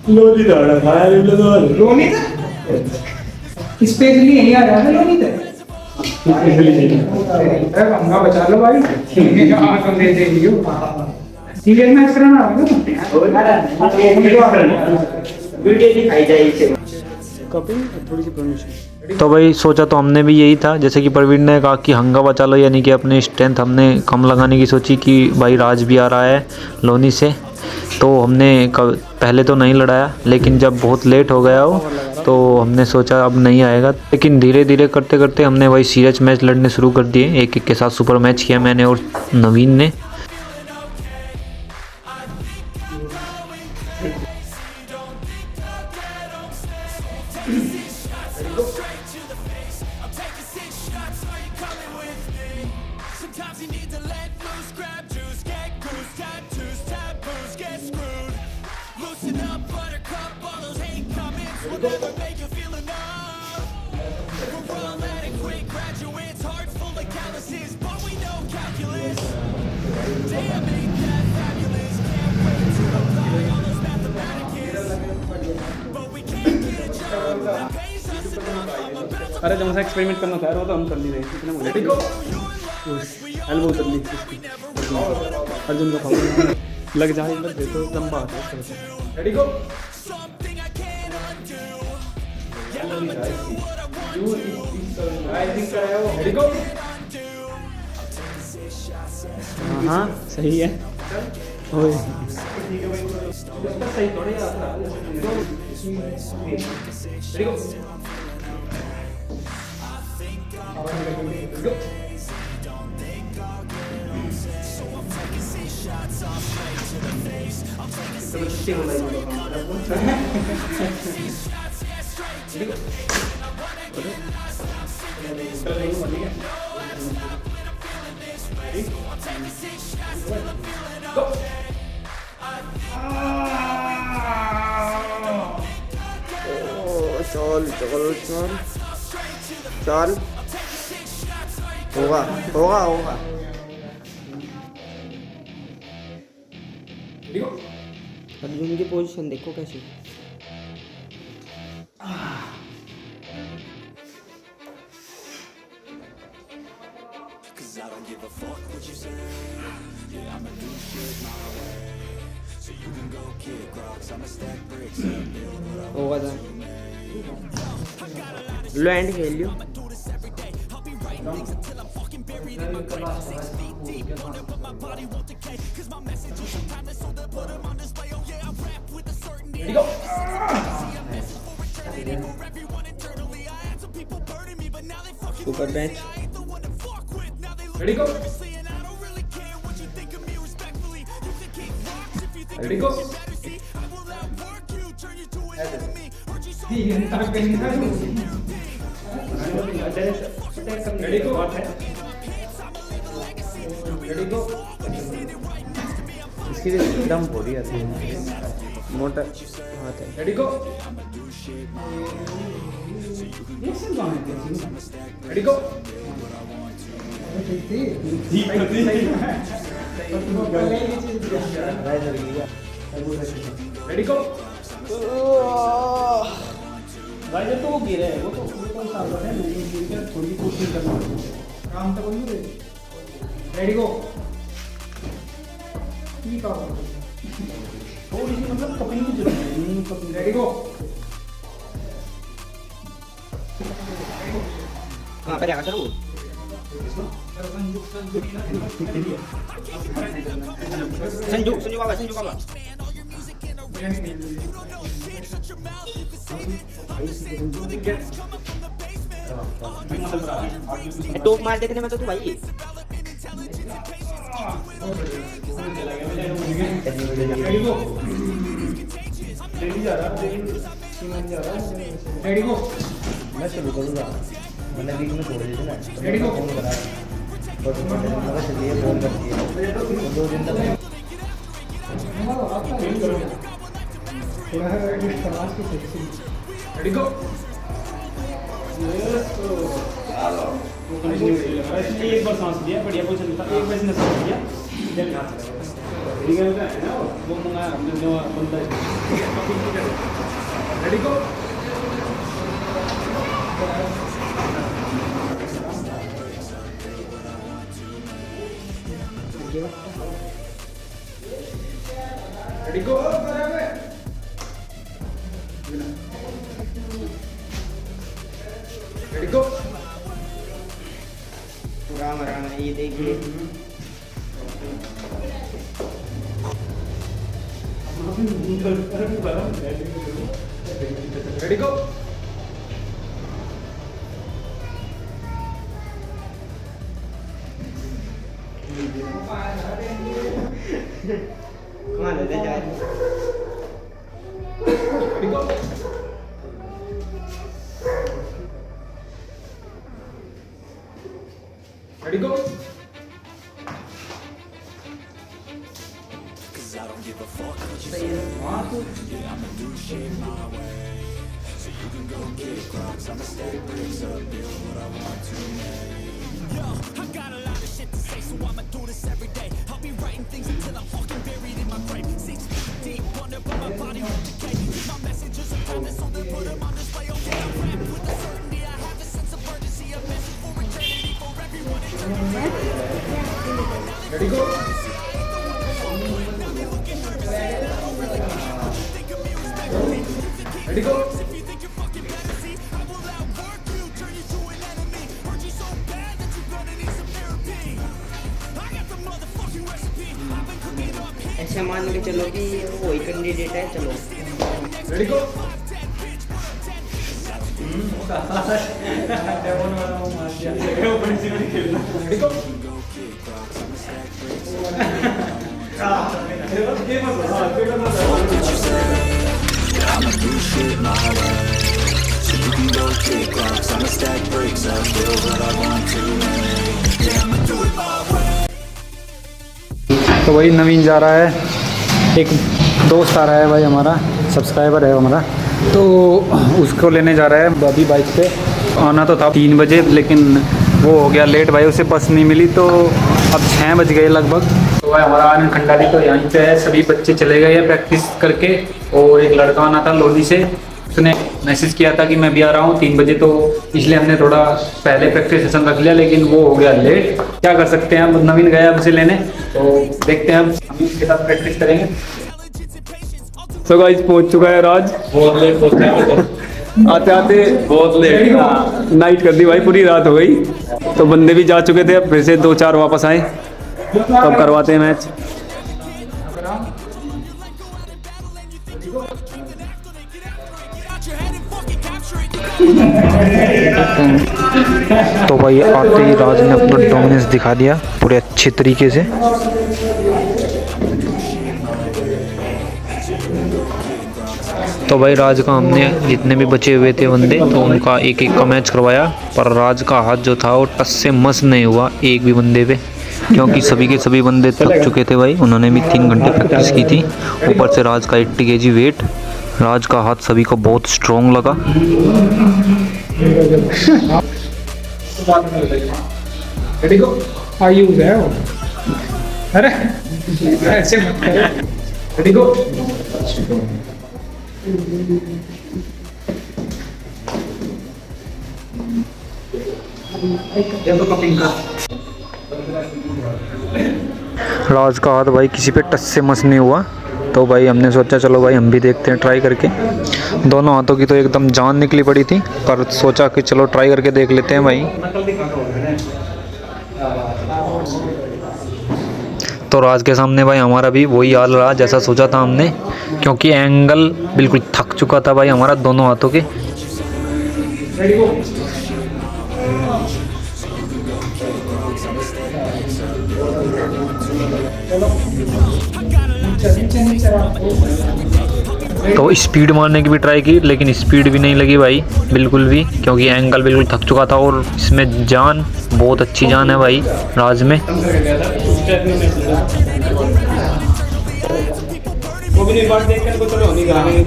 लोनी दाड़ा खाया लोनी स्पेशली यही आ रहा है लोनी पंगा बचा लो भाई। सीरियल मैच कराना वीडियो दिखाई जाए। थोड़ी सी परमिशन। तो भाई सोचा तो हमने भी यही था, जैसे कि प्रवीण ने कहा कि हंगा बचा लो, यानी कि अपनी स्ट्रेंथ हमने कम लगाने की सोची कि भाई राज भी आ रहा है लोनी से। तो हमने पहले तो नहीं लड़ाया, लेकिन जब बहुत लेट हो गया हो तो हमने सोचा अब नहीं आएगा। लेकिन धीरे धीरे करते करते हमने वही सीरियस मैच लड़ने शुरू कर दिए। एक एक के साथ सुपर मैच किया मैंने और नवीन ने। अरे जब से एक्सपेरिमेंट करना था वो तो हम कर नहीं रहे इतना मुझे। ठीक हो एल्बो उतर ली अर्जुन का पावर लग जाए इधर देखो लंबा आता है। रेडी गो। हाँ सही है। ओए सही थोड़ी आता है। चल चल चल चल होगा होगा होगा। अर्जुन की पोजीशन देखो कैसी। होगा था लो एंड खेल लियो। Ready, go. Super bench. Ready, go. Ready गो रेडी गो रेडी गो इसकी एकदम बॉडी आती है मोटा हाथ है। रेडी गो रेडी गो रेडी गो भाई जब तो वो गिरे वो तो साल है थोड़ी कोशिश करना काम तो वही है। रेडी गो ठीक है थोड़ी सी मतलब कपिंग की जरूरत है रेडी गो कहाँ पे जाकर वो संजू संजू बाबा टोक मार देखने में तो तू भाई रेडी गो रेडी गो मैं शुरू करूँगा मैंने बीच में छोड़ दी थी ना रेडी गो फोन करा बस चलिए फोन कर दिए 2 दिन तक रेडी गो एक बार सांस लिया बढ़िया पोजीशन था एक बार इसने सांस लिया जब हाथ ठीक है ना वो मंगा हमने जो बंदा रेडी गो रेडी गो रेडी गो राम राम ये देखिए रेडी गो कहाँ ले जाए रेडी गो रेडी गो रेडी गो रेडी गो ऐसा मान के चलो कि वही कैंडिडेट है। चलो ready go ready go I'ma do shit my way, so you can go kick rocks. I'ma stack bricks up, build what I want to. Yeah, I'ma do it my way. तो वही नवीन जा रहा है, एक दोस्त आ रहा है भाई हमारा, सब्सक्राइबर है हमारा, तो उसको लेने जा रहा है अभी बाइक पे। आना तो था 3 बजे लेकिन वो हो गया लेट भाई, उसे बस नहीं मिली तो अब 6 बज गए लगभग। तो भाई हमारा आनंद खंडाली तो यहीं पे है, सभी बच्चे चले गए हैं प्रैक्टिस करके, और एक लड़का आना था लोनी से, उसने मैसेज किया था कि मैं भी आ रहा हूँ 3 बजे, तो इसलिए हमने थोड़ा पहले प्रैक्टिस सेशन रख लिया, लेकिन वो हो गया लेट। क्या कर सकते हैं, अब नवीन गया उसे लेने, तो देखते हैं हम इसके साथ प्रैक्टिस करेंगे। तो गाइस पहुंच चुका है राज, बहुत लेट पहुंचे आते आते बहुत लेट नाइट कर दी भाई, पूरी रात हो गई। तो बंदे भी जा चुके थे, अब फिर से 2-4 वापस आए, तो अब करवाते हैं मैच। तो भाई आते ही राज ने अपना डोमिनेंस दिखा दिया पूरे अच्छे तरीके से। तो भाई राज का हमने जितने भी बचे हुए थे बंदे तो उनका एक एक का मैच करवाया, पर राज का हाथ जो था वो टस से मस नहीं हुआ एक भी बंदे पे, क्योंकि सभी के सभी बंदे थक चुके थे भाई। उन्होंने भी 3 घंटे प्रैक्टिस की थी, ऊपर से राज का 80 kg वेट। राज का हाथ सभी को बहुत स्ट्रॉन्ग लगा। रेडी गो। आयुष है वो। अरे ऐसे मत करो। रेडी गो। ये तो कपिंग का। राज का हाथ भाई किसी पे टच से मस नहीं हुआ, तो भाई हमने सोचा चलो भाई हम भी देखते हैं ट्राई करके। दोनों हाथों की तो एकदम जान निकली पड़ी थी, पर सोचा कि चलो ट्राई करके देख लेते हैं भाई। तो राज के सामने भाई हमारा भी वही हाल रहा जैसा सोचा था हमने, क्योंकि एंगल बिल्कुल थक चुका था भाई हमारा दोनों हाथों के। रेडी गो। तो स्पीड मारने की भी ट्राई की, लेकिन स्पीड भी नहीं लगी भाई बिल्कुल भी, क्योंकि एंगल बिल्कुल थक चुका था। और इसमें जान, बहुत अच्छी जान है भाई राज में। वो भी नहीं बात देख कर चलो नहीं कराएंगे।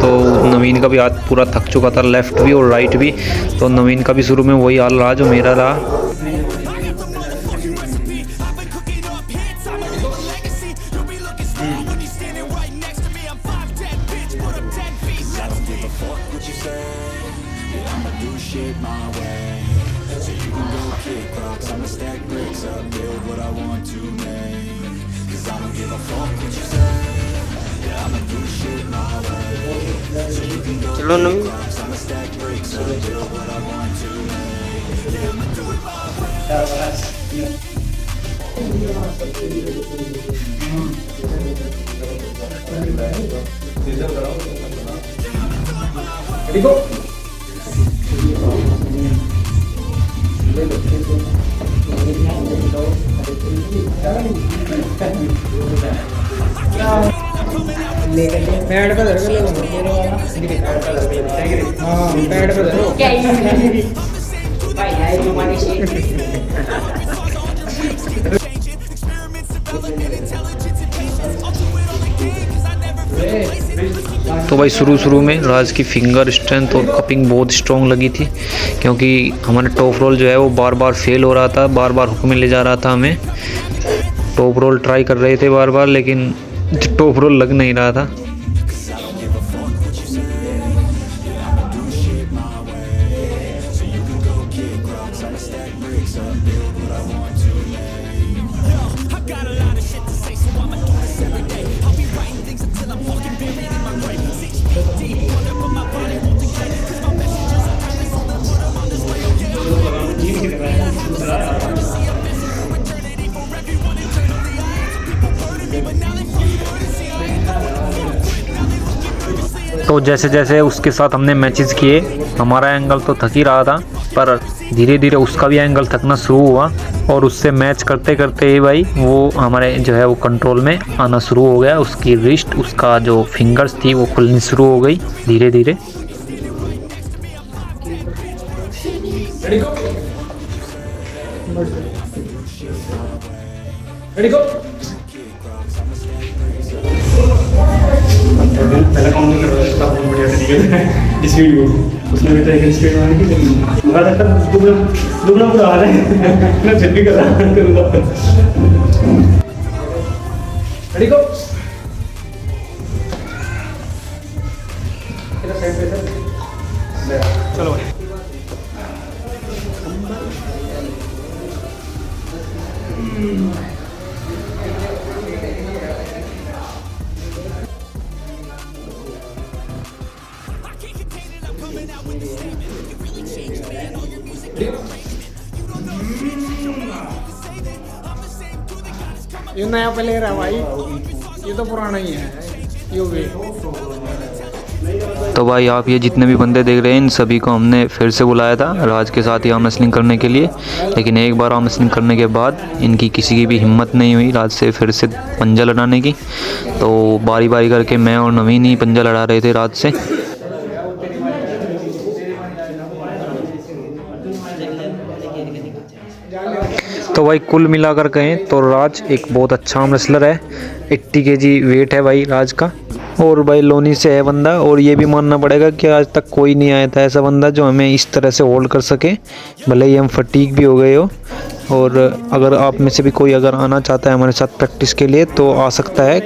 तो नवीन का भी हाथ पूरा थक चुका था, लेफ्ट भी और राइट भी। तो नवीन का भी शुरू में वही हाल रहा जो मेरा रहा। चलो नवीन। रेडी गो। पैड पे धर के हाँ पैड पे धरो। तो भाई शुरू में राज की फिंगर स्ट्रेंथ और कपिंग बहुत स्ट्रॉन्ग लगी थी, क्योंकि हमारा टॉप रोल जो है वो बार बार फेल हो रहा था, बार बार हुक में ले जा रहा था हमें। टॉप रोल ट्राई कर रहे थे बार बार, लेकिन टॉप रोल लग नहीं रहा था। तो जैसे जैसे उसके साथ हमने मैचेस किए, हमारा एंगल तो थक ही रहा था, पर धीरे धीरे उसका भी एंगल थकना शुरू हुआ। और उससे मैच करते करते ही भाई वो हमारे जो है वो कंट्रोल में आना शुरू हो गया। उसकी रिस्ट, उसका जो फिंगर्स थी वो खुलनी शुरू हो गई धीरे धीरे। रेडी गो। पहला काम नहीं कर रहा था, बहुत बढ़िया तरीके से स्पीड को उसने भी ट्राई स्पीड मारने की, लेकिन हमारा दुगना पूरा आ रहा है ना, जल्दी कर रहा करूँगा। रेडी गो। चलो भाई। ये नया प्लेयर है भाई, ये तो पुराना ही है। ये भी तो भाई आप ये जितने भी बंदे देख रहे हैं इन सभी को हमने फिर से बुलाया था राज के साथ ही आर्म रेसलिंग करने के लिए, लेकिन एक बार आर्म रेसलिंग करने के बाद इनकी किसी की भी हिम्मत नहीं हुई राज से फिर से पंजा लड़ाने की। तो बारी बारी करके मैं और नवीन ही पंजा लड़ा रहे थे राज से। तो भाई कुल मिलाकर कहें तो राज एक बहुत अच्छा आर्म रेसलर है। 80 kg वेट है भाई राज का, और भाई लोनी से है बंदा। और ये भी मानना पड़ेगा कि आज तक कोई नहीं आया था ऐसा बंदा जो हमें इस तरह से होल्ड कर सके, भले ही हम फटीग भी हो गए हो। और अगर आप में से भी कोई अगर आना चाहता है हमारे साथ प्रैक्टिस के लिए तो आ सकता है,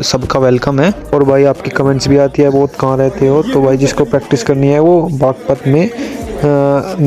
सबका वेलकम है। और भाई आपकी कमेंट्स भी आती है बहुत कहाँ रहते हो, तो भाई जिसको प्रैक्टिस करनी है वो बागपत में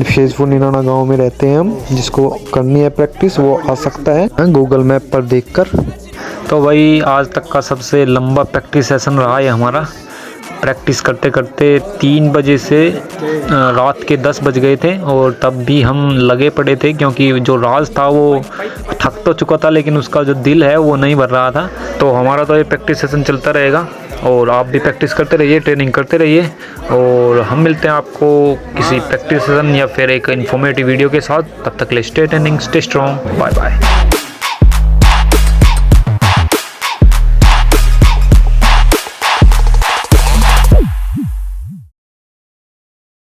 शेजपुर निराना गांव में रहते हैं हम, जिसको करनी है प्रैक्टिस वो आ सकता है गूगल मैप पर देखकर। तो भाई आज तक का सबसे लंबा प्रैक्टिस सेशन रहा है हमारा। प्रैक्टिस करते करते 3 बजे से रात के 10 बज गए थे, और तब भी हम लगे पड़े थे क्योंकि जो राज था वो थक तो चुका था लेकिन उसका जो दिल है वो नहीं भर रहा था। तो हमारा तो ये प्रैक्टिस सेशन चलता रहेगा और आप भी प्रैक्टिस करते रहिए, ट्रेनिंग करते रहिए, और हम मिलते हैं आपको किसी प्रैक्टिस सेशन या फिर एक इन्फॉर्मेटिव वीडियो के साथ। तब तक के लिए stay training, stay strong, bye bye.